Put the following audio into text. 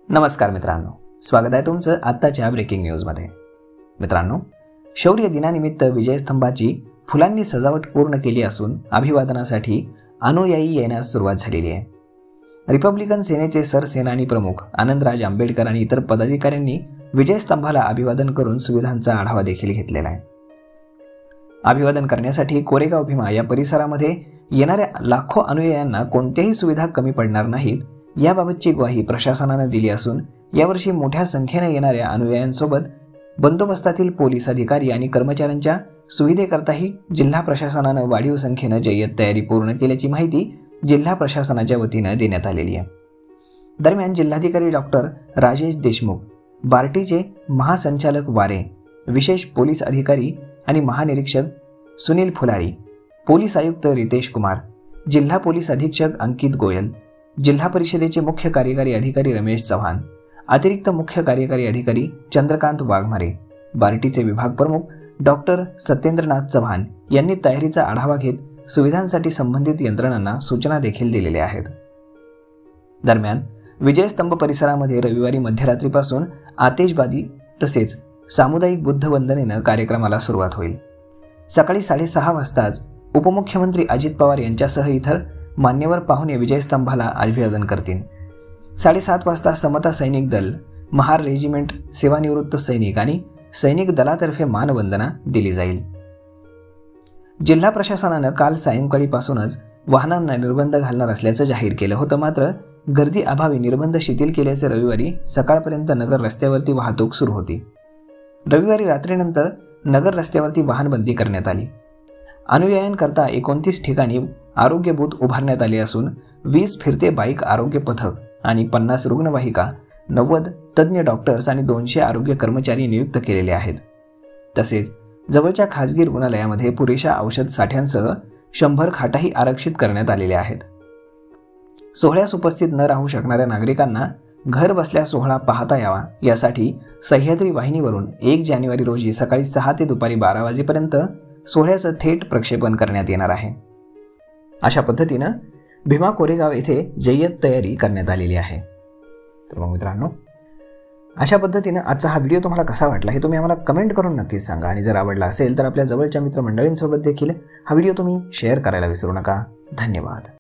नमस्कार मित्रांनो, स्वागत आहे तुमचं आत्ताच्या ब्रेकिंग न्यूजमध्ये। मित्रांनो, शौर्य दिनानिमित्त विजयस्तंभाची फुलांनी सजावट पूर्ण केली असून अभिवादनासाठी अनुयायी येण्यास सुरुवात झालेली आहे। रिपब्लिकन सेनेचे सरसेनानी प्रमुख आनंदराज आंबेडकर आणि इतर पदाधिकाऱ्यांनी विजयस्तंभाला अभिवादन करून सुविधांचा आढावा देखील घेतलेला आहे। अभिवादन करण्यासाठी कोरेगाव भीमा या परिसरामध्ये येणाऱ्या लाखो अनुयायांना कोणत्याही सुविधा कमी पडणार नाहीत याबाबतची ग्वाही प्रशासनाने दिली असून यावर्षी मोठ्या संख्येने येणाऱ्या अनुयायांसोबत बंदोबस्तातील पोलीस अधिकारी आणि कर्मचाऱ्यांच्या सुविधेकरताही जिल्हा प्रशासनाने वाढीव संख्येने जय्यत तयारी पूर्ण केल्याची माहिती जिल्हा प्रशासनाच्या वतीने देण्यात आलेली आहे। दरम्यान जिल्हाधिकारी डॉक्टर राजेश देशमुख, बार्टीचे महासंचालक वारे, विशेष पोलीस अधिकारी आणि महानिरीक्षक सुनील फुलारी, पोलीस आयुक्त रितेश कुमार, जिल्हा पोलीस अधीक्षक अंकित गोयल, जिल्हा परिषदेचे मुख्य कार्यकारी अधिकारी रमेश चव्हाण, अतिरिक्त मुख्य कार्यकारी अधिकारी चंद्रकांत वाघमारे, बार्टीचे विभाग प्रमुख डॉक्टर सत्येंद्रनाथ चव्हाण यांनी तयारीचा आढावा घेत सुविधांसाठी संबंधित यंत्रणांना सूचना देखील दिलेल्या आहेत। दरम्यान विजयस्तंभ परिसरामध्ये रविवारी मध्यरात्रीपासून आतिषबाजी तसेच सामुदायिक बुद्ध वंदनेने कार्यक्रमाला सुरुवात होईल। सकाळी 6:30 वाजताच उपमुख्यमंत्री अजित पवार यांच्यासह इतर मान्यवर पाहुणे विजयस्तंभाला अभिवादन करतील। 7:30 वाजता समता सैनिक दल, महार रेजिमेंट, सेवानिवृत्त सैनिक आणि सैनिक दलातर्फे मानवंदना दिली जाईल। जिल्हा प्रशासनाने काल सायंकाळीपासूनच वाहनांना निर्बंध घालणार असल्याचं जाहीर केलं होतं, मात्र गर्दी अभावी निर्बंध शिथिल केल्याचे रविवारी सकाळपर्यंत नगर रस्त्यावरती वाहतूक सुरू होती। रविवारी रात्रीनंतर नगर रस्त्यावरती वाहनबंदी करण्यात आली। अनुयायांकरता 29 ठिकाणी आरोग्य बूथ उभारण्यात आले असून 20 फिरते बाईक आरोग्य पथक आणि 50 रुग्णवाहिका, 90 तज्ज्ञ डॉक्टर्स आणि 200 आरोग्य कर्मचारी नियुक्त केलेले आहेत। तसेच जवळच्या खासगी रुग्णालयामध्ये पुरेशा औषध साठ्यांसह 100 खाटाही आरक्षित करण्यात आलेल्या आहेत। सोहळ्यास उपस्थित न राहू शकणाऱ्या नागरिकांना घर बसल्या सोहळा पाहता यावा यासाठी सह्याद्री वाहिनीवरून 1 जानेवारी रोजी सकाळी 6 ते दुपारी 12 वाजेपर्यंत सोहळ्याचं थेट प्रक्षेपण करण्यात येणार आहे। अशा पद्धतीनं भीमा कोरेगाव येथे जय्यत तयारी करण्यात आलेली आहे। तर मग मित्रांनो, अशा पद्धतीनं आजचा हा व्हिडिओ तुम्हाला कसा वाटला हे तुम्ही आम्हाला कमेंट करून नक्कीच सांगा आणि जर आवडला असेल तर आपल्या जवळच्या मित्रमंडळींसोबत देखील हा व्हिडिओ तुम्ही शेअर करायला विसरू नका। धन्यवाद।